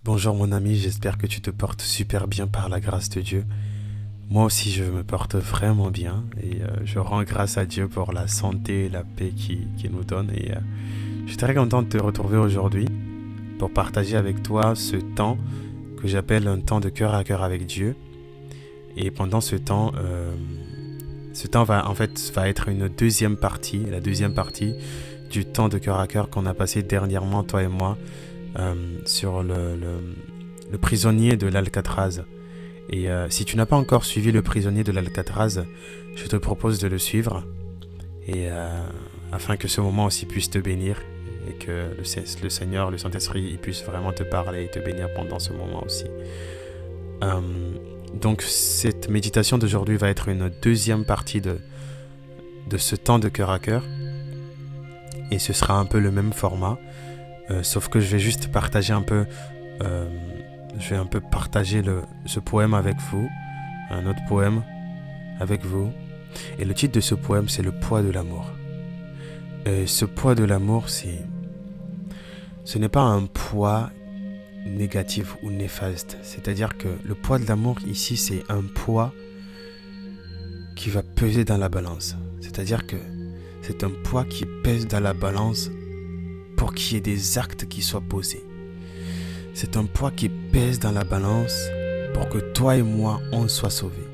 Bonjour mon ami, j'espère que tu te portes super bien par la grâce de Dieu. Moi aussi je me porte vraiment bien et je rends grâce à Dieu pour la santé et la paix qu'il nous donne. Je suis très content de te retrouver aujourd'hui pour partager avec toi ce temps que j'appelle un temps de cœur à cœur avec Dieu. Et pendant ce temps va être une deuxième partie, la deuxième partie du temps de cœur à cœur qu'on a passé dernièrement, toi et moi, sur le prisonnier de l'Alcatraz. Et si tu n'as pas encore suivi le prisonnier de l'Alcatraz, je te propose de le suivre et afin que ce moment aussi puisse te bénir et que le Seigneur, le Saint-Esprit, il puisse vraiment te parler et te bénir pendant ce moment aussi. Donc cette méditation d'aujourd'hui va être une deuxième partie de ce temps de cœur à cœur et ce sera un peu le même format. Sauf que je vais juste partager un peu, partager ce poème avec vous, un autre poème avec vous. Et le titre de ce poème, c'est Le poids de l'amour. Et ce poids de l'amour, ce n'est pas un poids négatif ou néfaste. C'est-à-dire que le poids de l'amour ici, c'est un poids qui va peser dans la balance. C'est-à-dire que c'est un poids qui pèse dans la balance pour qu'il y ait des actes qui soient posés. C'est un poids qui pèse dans la balance pour que toi et moi, on soit sauvés.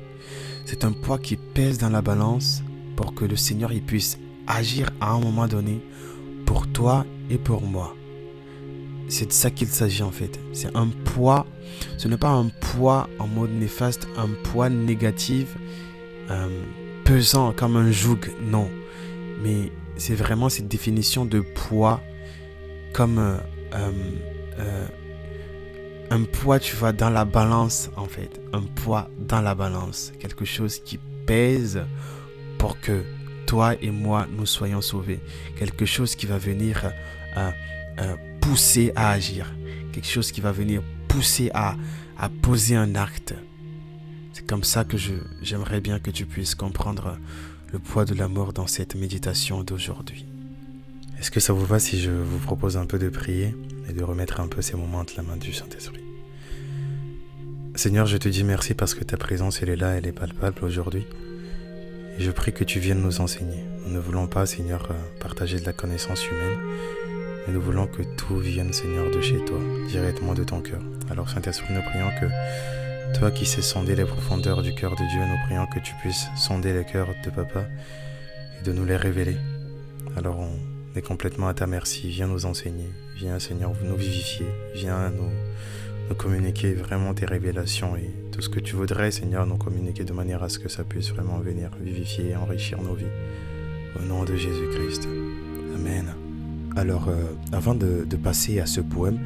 C'est un poids qui pèse dans la balance pour que le Seigneur il puisse agir à un moment donné pour toi et pour moi. C'est de ça qu'il s'agit en fait. C'est un poids, ce n'est pas un poids en mode néfaste, un poids négatif, pesant comme un joug, non. Mais c'est vraiment cette définition de poids comme un poids, tu vois, dans la balance en fait. Un poids dans la balance. Quelque chose qui pèse pour que toi et moi, nous soyons sauvés. Quelque chose qui va venir pousser à agir. Quelque chose qui va venir pousser à poser un acte. C'est comme ça que j'aimerais bien que tu puisses comprendre le poids de l'amour dans cette méditation d'aujourd'hui. Est-ce que ça vous va si je vous propose un peu de prier et de remettre un peu ces moments entre la main du Saint-Esprit? Seigneur, je te dis merci parce que ta présence, elle est là, elle est palpable aujourd'hui. Et je prie que tu viennes nous enseigner. Nous ne voulons pas, Seigneur, partager de la connaissance humaine, mais nous voulons que tout vienne, Seigneur, de chez toi, directement de ton cœur. Alors, Saint-Esprit, nous prions que toi qui sais sonder les profondeurs du cœur de Dieu, nous prions que tu puisses sonder les cœurs de Papa et de nous les révéler. Alors, on est complètement à ta merci. Viens nous enseigner. Viens, Seigneur, nous vivifier. Viens nous communiquer vraiment tes révélations et tout ce que tu voudrais, Seigneur, nous communiquer de manière à ce que ça puisse vraiment venir vivifier et enrichir nos vies. Au nom de Jésus-Christ. Amen. Alors, avant de passer à ce poème,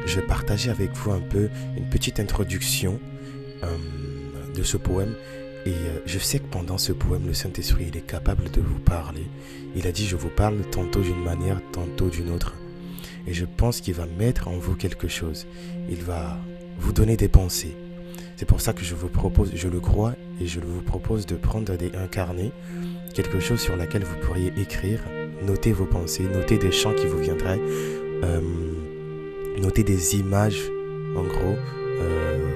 je vais partager avec vous un peu une petite introduction de ce poème. Et je sais que pendant ce poème, le Saint-Esprit, il est capable de vous parler. Il a dit, je vous parle tantôt d'une manière, tantôt d'une autre. Et je pense qu'il va mettre en vous quelque chose. Il va vous donner des pensées. C'est pour ça que je vous propose, je le crois, et je vous propose de prendre un carnet, quelque chose sur laquelle vous pourriez écrire, noter vos pensées, noter des chants qui vous viendraient, noter des images, en gros,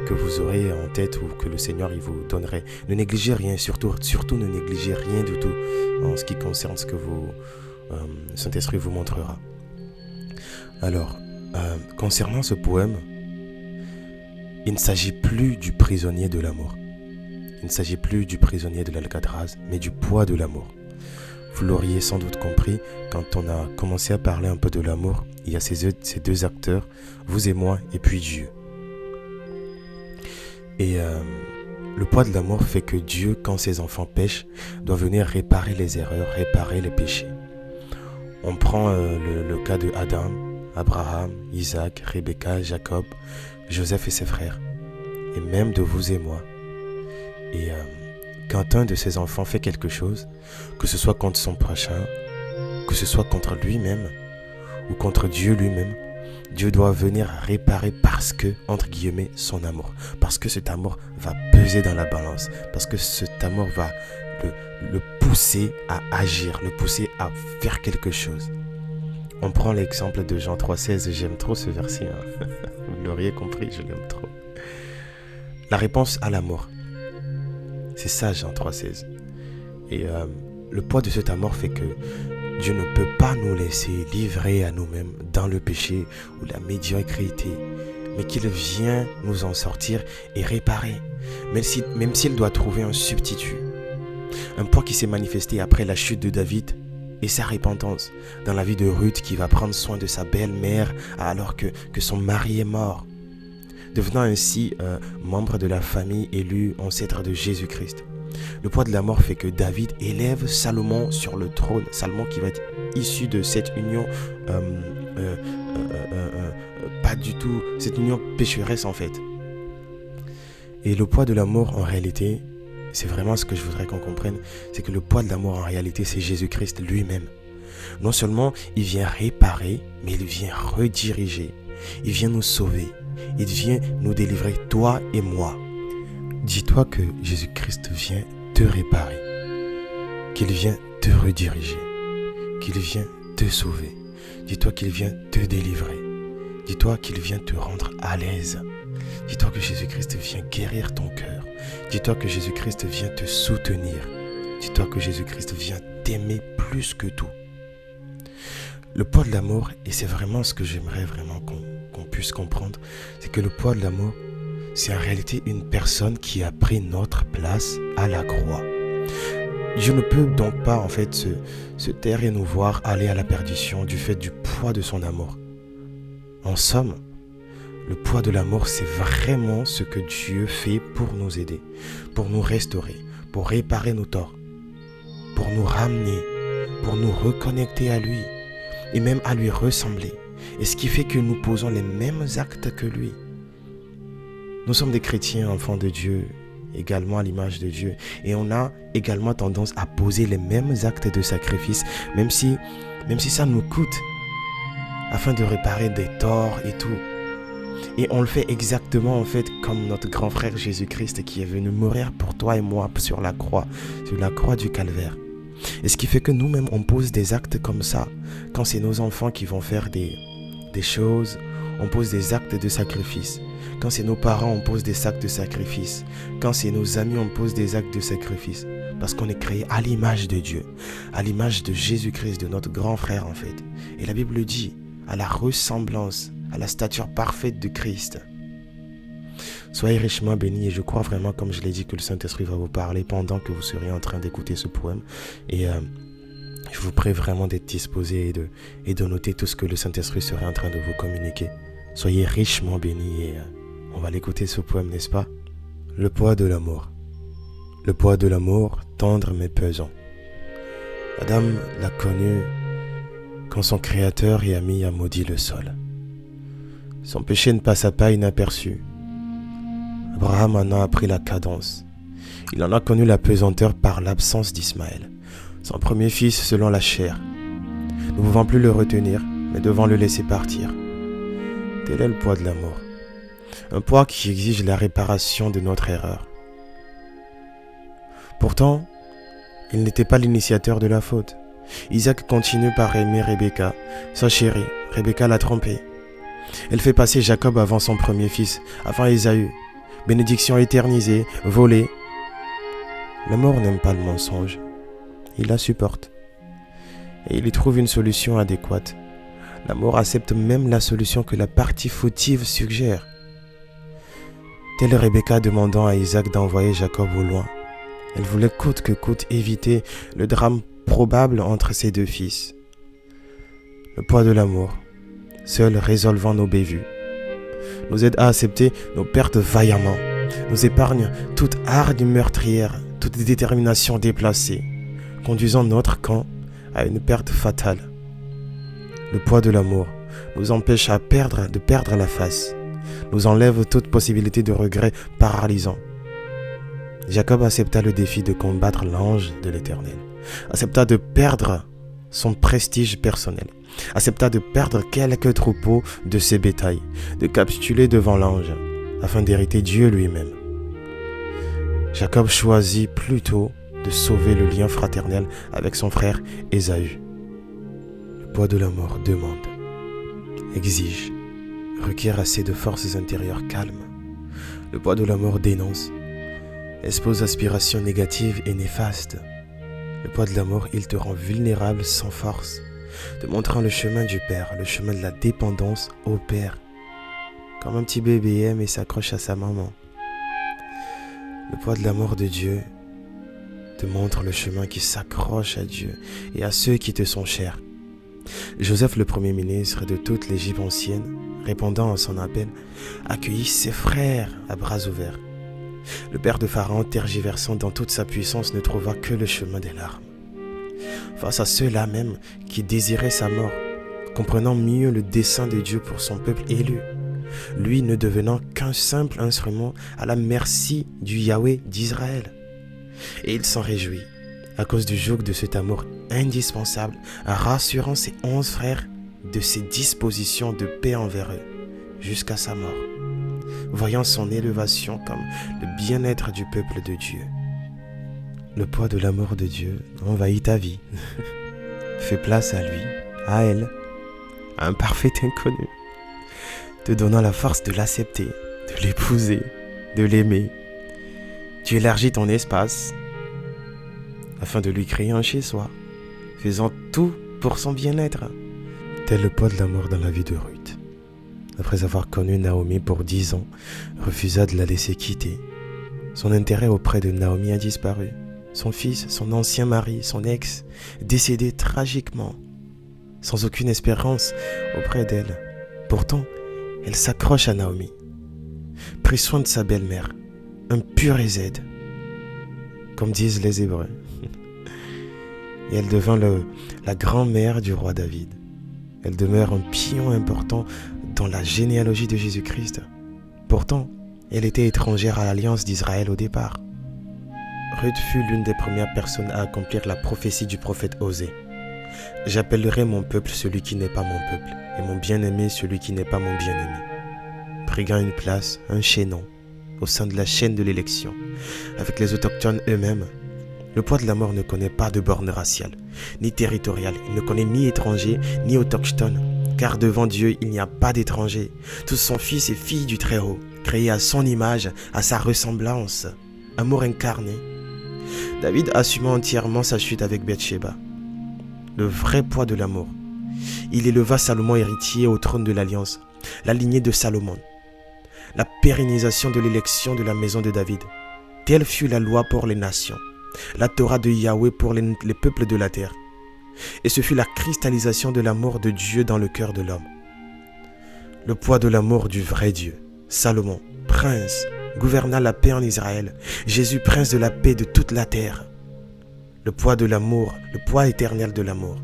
que vous aurez en tête ou que le Seigneur il vous donnerait. Ne négligez rien, surtout ne négligez rien du tout en ce qui concerne ce que le Saint-Esprit vous montrera. Alors, concernant ce poème, il ne s'agit plus du prisonnier de l'amour. Il ne s'agit plus du prisonnier de l'Alcatraz, mais du poids de l'amour. Vous l'auriez sans doute compris, quand on a commencé à parler un peu de l'amour, il y a ces deux acteurs, vous et moi, et puis Dieu. Et le poids de l'amour fait que Dieu, quand ses enfants pêchent, doit venir réparer les erreurs, réparer les péchés. On prend le cas de Adam, Abraham, Isaac, Rebecca, Jacob, Joseph et ses frères, et même de vous et moi. Et quand un de ses enfants fait quelque chose, que ce soit contre son prochain, que ce soit contre lui-même, ou contre Dieu lui-même, Dieu doit venir réparer parce que, entre guillemets, son amour. Parce que cet amour va peser dans la balance. Parce que cet amour va le pousser à agir, le pousser à faire quelque chose. On prend l'exemple de Jean 3,16. J'aime trop ce verset. Vous auriez compris, je l'aime trop. La réponse à l'amour. C'est ça, Jean 3,16. Et le poids de cet amour fait que Dieu ne peut pas nous laisser livrer à nous-mêmes dans le péché ou la médiocrité, mais qu'il vient nous en sortir et réparer, même s'il doit trouver un substitut. Un poids qui s'est manifesté après la chute de David et sa repentance dans la vie de Ruth qui va prendre soin de sa belle-mère alors que son mari est mort, devenant ainsi membre de la famille élue ancêtre de Jésus-Christ. Le poids de la mort fait que David élève Salomon sur le trône. Salomon qui va être issu de cette union, pas du tout, cette union pécheresse en fait. Et le poids de l'amour en réalité, c'est vraiment ce que je voudrais qu'on comprenne, c'est que le poids de l'amour en réalité c'est Jésus-Christ lui-même. Non seulement il vient réparer, mais il vient rediriger. Il vient nous sauver. Il vient nous délivrer, toi et moi. Dis-toi que Jésus-Christ vient te réparer, qu'il vient te rediriger, qu'il vient te sauver. Dis-toi qu'il vient te délivrer. Dis-toi qu'il vient te rendre à l'aise. Dis-toi que Jésus-Christ vient guérir ton cœur. Dis-toi que Jésus-Christ vient te soutenir. Dis-toi que Jésus-Christ vient t'aimer plus que tout. Le poids de l'amour, et c'est vraiment ce que j'aimerais vraiment qu'on puisse comprendre, c'est que le poids de l'amour, c'est en réalité une personne qui a pris notre place à la croix. Dieu ne peut donc pas en fait se taire et nous voir aller à la perdition du fait du poids de son amour. En somme, le poids de l'amour, c'est vraiment ce que Dieu fait pour nous aider, pour nous restaurer, pour réparer nos torts, pour nous ramener, pour nous reconnecter à lui et même à lui ressembler. Et ce qui fait que nous posons les mêmes actes que lui. Nous sommes des chrétiens, enfants de Dieu, également à l'image de Dieu. Et on a également tendance à poser les mêmes actes de sacrifice, même si ça nous coûte, afin de réparer des torts et tout. Et on le fait exactement en fait comme notre grand frère Jésus-Christ qui est venu mourir pour toi et moi sur la croix du calvaire. Et ce qui fait que nous-mêmes on pose des actes comme ça. Quand c'est nos enfants qui vont faire des choses, on pose des actes de sacrifice. Quand c'est nos parents, on pose des actes de sacrifice. Quand c'est nos amis, on pose des actes de sacrifice. Parce qu'on est créé à l'image de Dieu, à l'image de Jésus-Christ, de notre grand frère en fait. Et la Bible dit, à la ressemblance, à la stature parfaite de Christ. Soyez richement bénis et je crois vraiment, comme je l'ai dit, que le Saint-Esprit va vous parler pendant que vous serez en train d'écouter ce poème. Et je vous prie vraiment d'être disposés et de noter tout ce que le Saint-Esprit serait en train de vous communiquer. Soyez richement bénis et on va l'écouter ce poème, n'est-ce pas? Le poids de l'amour. Le poids de l'amour, tendre mais pesant. Adam l'a connu quand son créateur et ami a maudit le sol. Son péché ne passa pas inaperçu. Abraham en a appris la cadence. Il en a connu la pesanteur par l'absence d'Ismaël, son premier fils selon la chair. Nous ne pouvons plus le retenir, mais devons le laisser partir. Tel est le poids de l'amour. Un poids qui exige la réparation de notre erreur. Pourtant, il n'était pas l'initiateur de la faute. Isaac continue par aimer Rebecca, sa chérie. Rebecca l'a trompé. Elle fait passer Jacob avant son premier fils, avant Ésaü. Bénédiction éternisée, volée. L'amour n'aime pas le mensonge. Il la supporte. Et il y trouve une solution adéquate. L'amour accepte même la solution que la partie fautive suggère. Telle Rebecca demandant à Isaac d'envoyer Jacob au loin. Elle voulait coûte que coûte éviter le drame probable entre ses deux fils. Le poids de l'amour, seul résolvant nos bévues, nous aide à accepter nos pertes vaillamment, nous épargne toute hargne meurtrière, toute détermination déplacée, conduisant notre camp à une perte fatale. Le poids de l'amour nous empêche de perdre la face, nous enlève toute possibilité de regret paralysant. Jacob accepta le défi de combattre l'ange de l'Éternel, accepta de perdre son prestige personnel, accepta de perdre quelques troupeaux de ses bétails, de capituler devant l'ange, afin d'hériter Dieu lui-même. Jacob choisit plutôt de sauver le lien fraternel avec son frère Ésaü. Le poids de la mort demande, exige requiert assez de forces intérieures calmes. Le poids de la mort dénonce, expose aspirations négatives et néfastes. Le poids de la mort, il te rend vulnérable sans force, te montrant le chemin du Père, le chemin de la dépendance au Père. Comme un petit bébé aime et s'accroche à sa maman. Le poids de la mort de Dieu te montre le chemin qui s'accroche à Dieu et à ceux qui te sont chers. Joseph, le premier ministre de toute l'Égypte ancienne, répondant à son appel, accueillit ses frères à bras ouverts. Le père de Pharaon, tergiversant dans toute sa puissance, ne trouva que le chemin des larmes. Face à ceux-là même qui désiraient sa mort, comprenant mieux le dessein de Dieu pour son peuple élu, lui ne devenant qu'un simple instrument à la merci du Yahweh d'Israël. Et il s'en réjouit, à cause du joug de cet amour indispensable, rassurant ses 11 frères de ses dispositions de paix envers eux, jusqu'à sa mort, voyant son élévation comme le bien-être du peuple de Dieu. Le poids de l'amour de Dieu envahit ta vie. Fais place à lui, à elle, à un parfait inconnu, te donnant la force de l'accepter, de l'épouser, de l'aimer. Tu élargis ton espace afin de lui créer un chez-soi, faisant tout pour son bien-être. Tel le poids de l'amour dans la vie de Ruth. Après avoir connu Naomi pour 10 ans, refusa de la laisser quitter. Son intérêt auprès de Naomi a disparu. Son fils, son ancien mari, son ex, décédé tragiquement, sans aucune espérance auprès d'elle. Pourtant, elle s'accroche à Naomi, prit soin de sa belle-mère, un pur Ézède, comme disent les Hébreux. Et elle devint la grand-mère du roi David. Elle demeure un pion important dans la généalogie de Jésus-Christ. Pourtant, elle était étrangère à l'alliance d'Israël au départ. Ruth fut l'une des premières personnes à accomplir la prophétie du prophète Osée. « J'appellerai mon peuple celui qui n'est pas mon peuple, et mon bien-aimé celui qui n'est pas mon bien-aimé. » Briguant une place, un chaînon, au sein de la chaîne de l'élection, avec les autochtones eux-mêmes. Le poids de la mort ne connaît pas de borne raciale, ni territoriale. Il ne connaît ni étranger, ni autochtone. Car devant Dieu, il n'y a pas d'étrangers. Tous sont fils et filles du Très-Haut, créés à son image, à sa ressemblance. Amour incarné. David assuma entièrement sa chute avec Bathsheba. Le vrai poids de l'amour. Il éleva Salomon héritier au trône de l'Alliance, la lignée de Salomon. La pérennisation de l'élection de la maison de David. Telle fut la loi pour les nations, la Torah de Yahweh pour les peuples de la terre. Et ce fut la cristallisation de l'amour de Dieu dans le cœur de l'homme. Le poids de l'amour du vrai Dieu. Salomon, prince, gouverna la paix en Israël. Jésus, prince de la paix de toute la terre. Le poids de l'amour, le poids éternel de l'amour.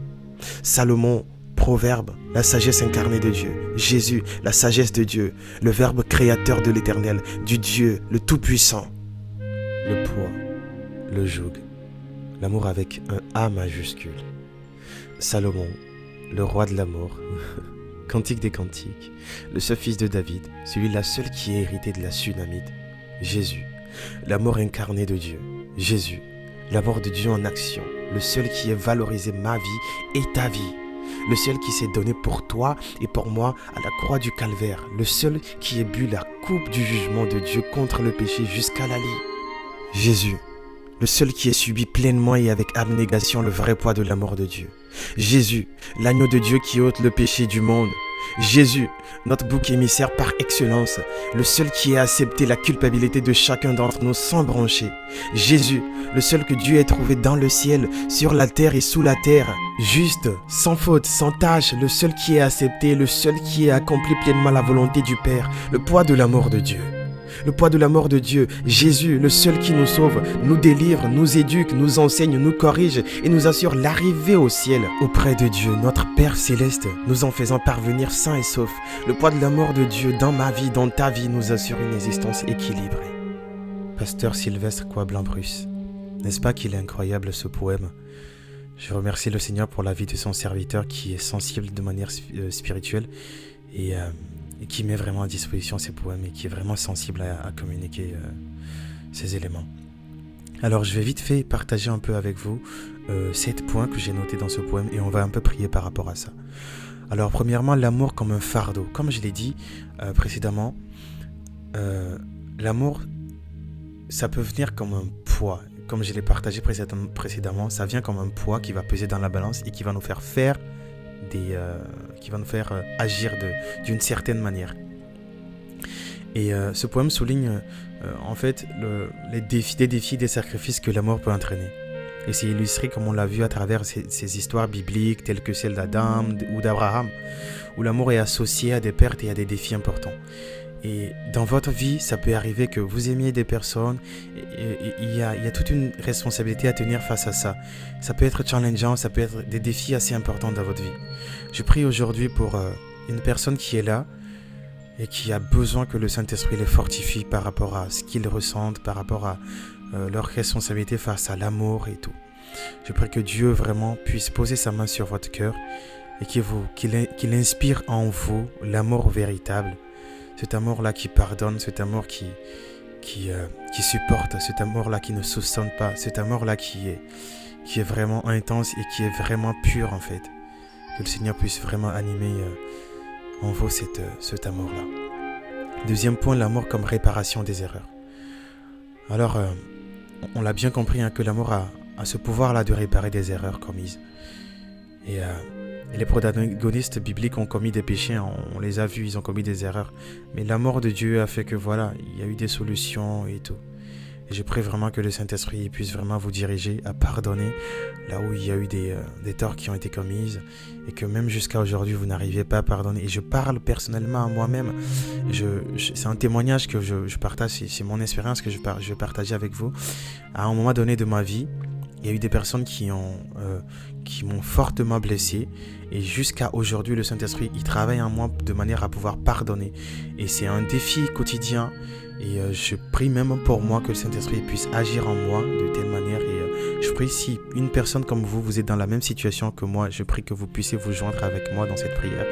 Salomon, proverbe, la sagesse incarnée de Dieu. Jésus, la sagesse de Dieu, le verbe créateur de l'éternel, du Dieu, le tout-puissant. Le poids, le joug, l'amour avec un A majuscule. Salomon, le roi de l'amour, cantique des cantiques, le seul fils de David, celui-là seul qui est hérité de la Sunamite. Jésus, l'amour incarné de Dieu. Jésus, l'amour de Dieu en action, le seul qui ait valorisé ma vie et ta vie. Le seul qui s'est donné pour toi et pour moi à la croix du calvaire. Le seul qui ait bu la coupe du jugement de Dieu contre le péché jusqu'à la lie. Jésus, le seul qui ait subi pleinement et avec abnégation le vrai poids de l'amour de Dieu. Jésus, l'agneau de Dieu qui ôte le péché du monde. Jésus, notre bouc émissaire par excellence, le seul qui ait accepté la culpabilité de chacun d'entre nous sans broncher. Jésus, le seul que Dieu ait trouvé dans le ciel, sur la terre et sous la terre, juste, sans faute, sans tâche, le seul qui ait accepté, le seul qui ait accompli pleinement la volonté du Père, le poids de l'amour de Dieu. Le poids de l'amour de Dieu, Jésus, le seul qui nous sauve, nous délivre, nous éduque, nous enseigne, nous corrige et nous assure l'arrivée au ciel auprès de Dieu, notre Père céleste, nous en faisant parvenir sains et saufs. Le poids de l'amour de Dieu dans ma vie, dans ta vie, nous assure une existence équilibrée. Pasteur Sylvestre Coiblanc-Bruce, n'est-ce pas qu'il est incroyable ce poème? Je remercie le Seigneur pour la vie de son serviteur qui est sensible de manière spirituelle et qui met vraiment à disposition ces poèmes et qui est vraiment sensible à communiquer ces éléments. Alors je vais vite fait partager un peu avec vous 7 points que j'ai notés dans ce poème et on va un peu prier par rapport à ça. Alors premièrement, l'amour comme un fardeau. Comme je l'ai dit précédemment, l'amour, ça peut venir comme un poids. Comme je l'ai partagé précédemment, ça vient comme un poids qui va peser dans la balance et qui va nous faire agir d'une certaine manière. Et ce poème souligne en fait des défis, des sacrifices que l'amour peut entraîner. Et c'est illustré comme on l'a vu à travers ces histoires bibliques telles que celle d'Adam ou d'Abraham, où l'amour est associé à des pertes et à des défis importants. Et dans votre vie, ça peut arriver que vous aimiez des personnes et il y a toute une responsabilité à tenir face à ça. Ça peut être challengeant, ça peut être des défis assez importants dans votre vie. Je prie aujourd'hui pour une personne qui est là et qui a besoin que le Saint-Esprit les fortifie par rapport à ce qu'ils ressentent, par rapport à leur responsabilité face à l'amour et tout. Je prie que Dieu vraiment puisse poser sa main sur votre cœur et qu'il inspire en vous l'amour véritable. Cet amour-là qui pardonne, cet amour qui supporte, cet amour-là qui ne soupçonne pas, cet amour-là qui est vraiment intense et qui est vraiment pur en fait. Que le Seigneur puisse vraiment animer en vous cet amour-là. Deuxième point, l'amour comme réparation des erreurs. Alors, on l'a bien compris que l'amour a ce pouvoir-là de réparer des erreurs commises. Et les protagonistes bibliques ont commis des péchés, on les a vus, ils ont commis des erreurs. Mais l'amour de Dieu a fait que voilà, il y a eu des solutions et tout. Et je prie vraiment que le Saint-Esprit puisse vraiment vous diriger à pardonner là où il y a eu des torts qui ont été commis et que même jusqu'à aujourd'hui, vous n'arrivez pas à pardonner. Et je parle personnellement à moi-même. C'est un témoignage que je partage, c'est mon expérience que je vais partager avec vous. À un moment donné de ma vie, il y a eu des personnes qui m'ont fortement blessé et jusqu'à aujourd'hui, le Saint-Esprit, il travaille en moi de manière à pouvoir pardonner. Et c'est un défi quotidien et je prie même pour moi que le Saint-Esprit puisse agir en moi de telle manière. Et je prie si une personne comme vous êtes dans la même situation que moi, je prie que vous puissiez vous joindre avec moi dans cette prière.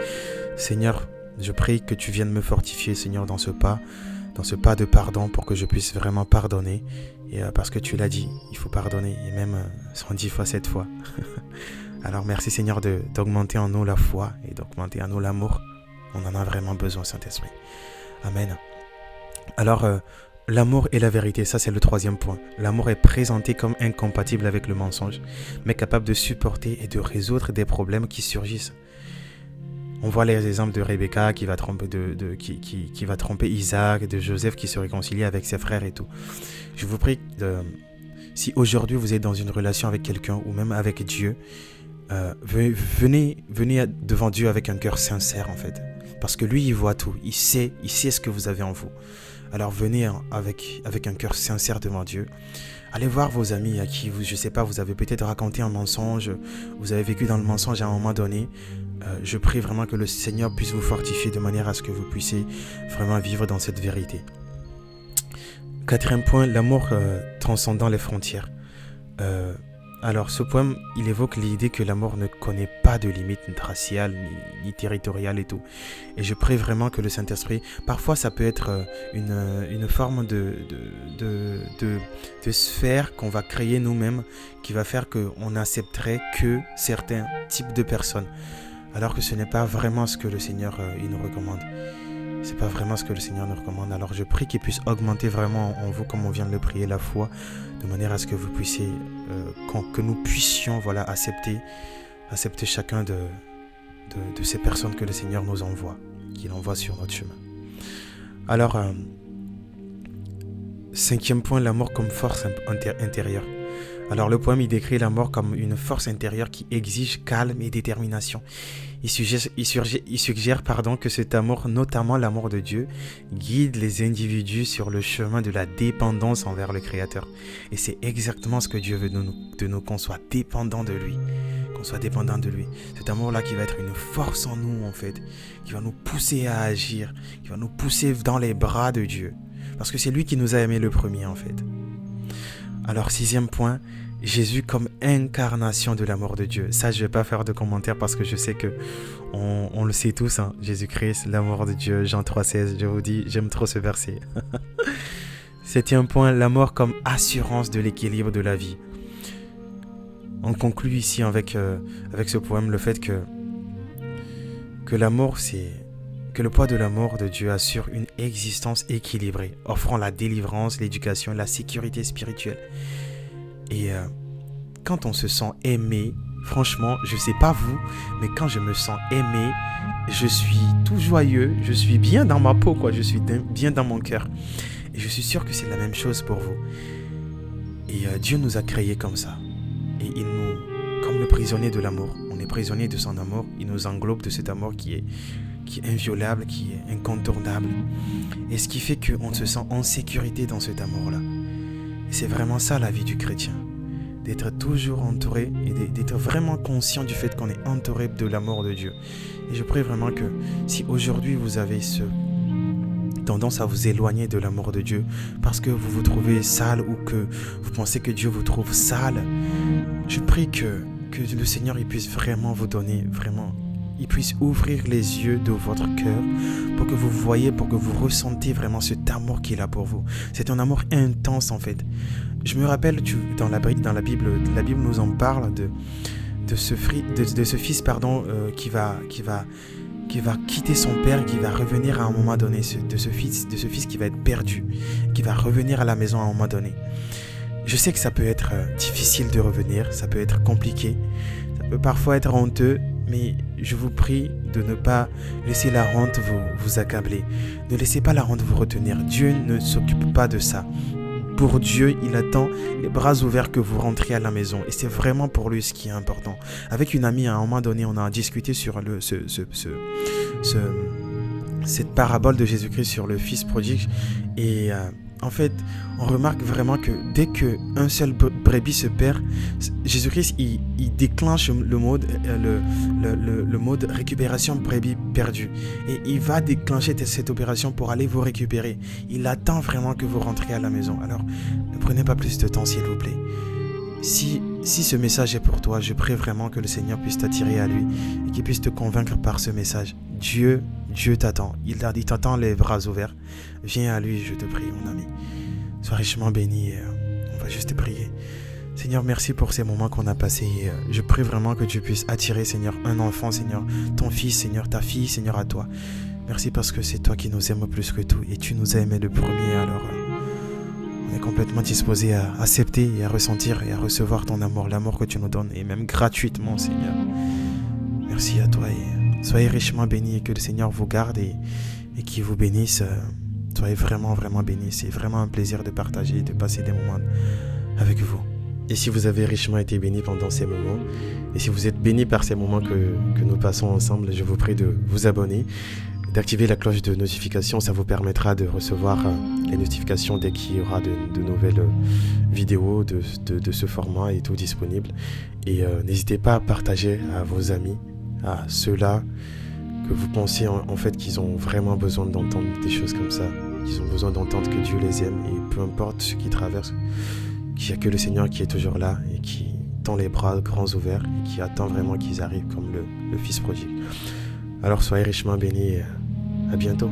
Seigneur, je prie que tu viennes me fortifier, Seigneur, dans ce pas de pardon pour que je puisse vraiment pardonner. Et parce que tu l'as dit, il faut pardonner, et même 110 fois, 7 fois. Alors merci Seigneur d'augmenter en nous la foi et d'augmenter en nous l'amour. On en a vraiment besoin, Saint-Esprit. Amen. Alors, l'amour et la vérité, ça c'est le troisième point. L'amour est présenté comme incompatible avec le mensonge, mais capable de supporter et de résoudre des problèmes qui surgissent. On voit les exemples de Rebecca qui va tromper, qui va tromper Isaac, de Joseph qui se réconcilie avec ses frères et tout. Je vous prie, si aujourd'hui vous êtes dans une relation avec quelqu'un ou même avec Dieu, venez devant Dieu avec un cœur sincère en fait. Parce que lui, il voit tout, il sait ce que vous avez en vous. Alors venez avec un cœur sincère devant Dieu. Allez voir vos amis à qui, je ne sais pas, vous avez peut-être raconté un mensonge, vous avez vécu dans le mensonge à un moment donné. Je prie vraiment que le Seigneur puisse vous fortifier de manière à ce que vous puissiez vraiment vivre dans cette vérité. Quatrième point, l'amour transcendant les frontières. Alors ce poème, il évoque l'idée que l'amour ne connaît pas de limites raciales ni territoriales et tout. Et je prie vraiment que le Saint-Esprit, parfois ça peut être une forme de sphère qu'on va créer nous-mêmes, qui va faire qu'on n'accepterait que certains types de personnes. Alors que ce n'est pas vraiment ce que le Seigneur il nous recommande. C'est pas vraiment ce que le Seigneur nous recommande. Alors je prie qu'il puisse augmenter vraiment en vous, comme on vient de le prier, la foi, de manière à ce que vous puissiez, que nous puissions accepter chacun de ces personnes que le Seigneur nous envoie, qu'il envoie sur notre chemin. Alors, cinquième point, l'amour comme force intérieure. Alors le poème, il décrit l'amour comme une force intérieure qui exige calme et détermination. Il suggère que cet amour, notamment l'amour de Dieu, guide les individus sur le chemin de la dépendance envers le Créateur. Et c'est exactement ce que Dieu veut de nous, qu'on soit dépendant de lui. Qu'on soit dépendant de lui. Cet amour-là qui va être une force en nous, en fait, qui va nous pousser à agir, qui va nous pousser dans les bras de Dieu. Parce que c'est lui qui nous a aimés le premier, en fait. Alors, sixième point, Jésus comme incarnation de l'amour de Dieu. Ça, je ne vais pas faire de commentaires parce que je sais que on le sait tous, hein. Jésus-Christ, l'amour de Dieu, Jean 3,16, je vous dis, j'aime trop ce verset. Septième point, l'amour comme assurance de l'équilibre de la vie. On conclut ici avec ce poème le fait que que que le poids de l'amour de Dieu assure une existence équilibrée, offrant la délivrance, l'éducation, la sécurité spirituelle. Et quand on se sent aimé, franchement, je sais pas vous, mais quand je me sens aimé, je suis tout joyeux, je suis bien dans ma peau, quoi, je suis bien dans mon cœur. Et je suis sûr que c'est la même chose pour vous. Et Dieu nous a créés comme ça. Et il nous, comme le prisonnier de l'amour, on est prisonnier de son amour, il nous englobe de cet amour qui est inviolable, qui est incontournable. Et ce qui fait qu'on se sent en sécurité dans cet amour-là. Et c'est vraiment ça la vie du chrétien. D'être toujours entouré et d'être vraiment conscient du fait qu'on est entouré de l'amour de Dieu. Et je prie vraiment que si aujourd'hui vous avez tendance à vous éloigner de l'amour de Dieu parce que vous vous trouvez sale ou que vous pensez que Dieu vous trouve sale, je prie que le Seigneur il puisse vraiment vous donner, il puisse ouvrir les yeux de votre cœur pour que vous voyez, pour que vous ressentez vraiment cet amour qu'il a pour vous. C'est un amour intense en fait. Je me rappelle, dans la Bible nous en parle de ce fils qui va quitter son père, qui va revenir à un moment donné, de ce fils qui va être perdu, qui va revenir à la maison à un moment donné. Je sais que ça peut être difficile de revenir, ça peut être compliqué, ça peut parfois être honteux, mais je vous prie de ne pas laisser la honte vous accabler. Ne laissez pas la honte vous retenir. Dieu ne s'occupe pas de ça. Pour Dieu, il attend les bras ouverts que vous rentriez à la maison. Et c'est vraiment pour lui ce qui est important. Avec une amie, à un moment donné, on a discuté sur cette parabole de Jésus-Christ sur le fils prodigue. Et en fait, on remarque vraiment que dès qu'un seul brebis se perd, Jésus-Christ, il déclenche le mode récupération brebis perdu. Et il va déclencher cette opération pour aller vous récupérer. Il attend vraiment que vous rentriez à la maison. Alors, ne prenez pas plus de temps, s'il vous plaît. Si ce message est pour toi, je prie vraiment que le Seigneur puisse t'attirer à lui et qu'il puisse te convaincre par ce message. Dieu t'attend. Il t'attend les bras ouverts. Viens à lui, je te prie, mon ami. Sois richement béni. On va juste te prier. Seigneur, merci pour ces moments qu'on a passés. Je prie vraiment que tu puisses attirer, Seigneur, un enfant, Seigneur, ton fils, Seigneur, ta fille, Seigneur, à toi. Merci parce que c'est toi qui nous aimes plus que tout et tu nous as aimés le premier. Alors, on est complètement disposé à accepter et à ressentir et à recevoir ton amour, l'amour que tu nous donnes, et même gratuitement, Seigneur. Merci à toi et soyez richement bénis et que le Seigneur vous garde et qu'il vous bénisse. Soyez vraiment, vraiment bénis. C'est vraiment un plaisir de partager et de passer des moments avec vous. Et si vous avez richement été bénis pendant ces moments, et si vous êtes bénis par ces moments que nous passons ensemble, je vous prie de vous abonner, d'activer la cloche de notification. Ça vous permettra de recevoir les notifications dès qu'il y aura de nouvelles vidéos de ce format et tout disponible. Et n'hésitez pas à partager à vos amis, à ceux-là que vous pensez en fait qu'ils ont vraiment besoin d'entendre des choses comme ça, qu'ils ont besoin d'entendre que Dieu les aime et peu importe ce qu'ils traversent, qu'il n'y a que le Seigneur qui est toujours là et qui tend les bras grands ouverts et qui attend vraiment qu'ils arrivent comme le fils prodigue. Alors soyez richement bénis et à bientôt.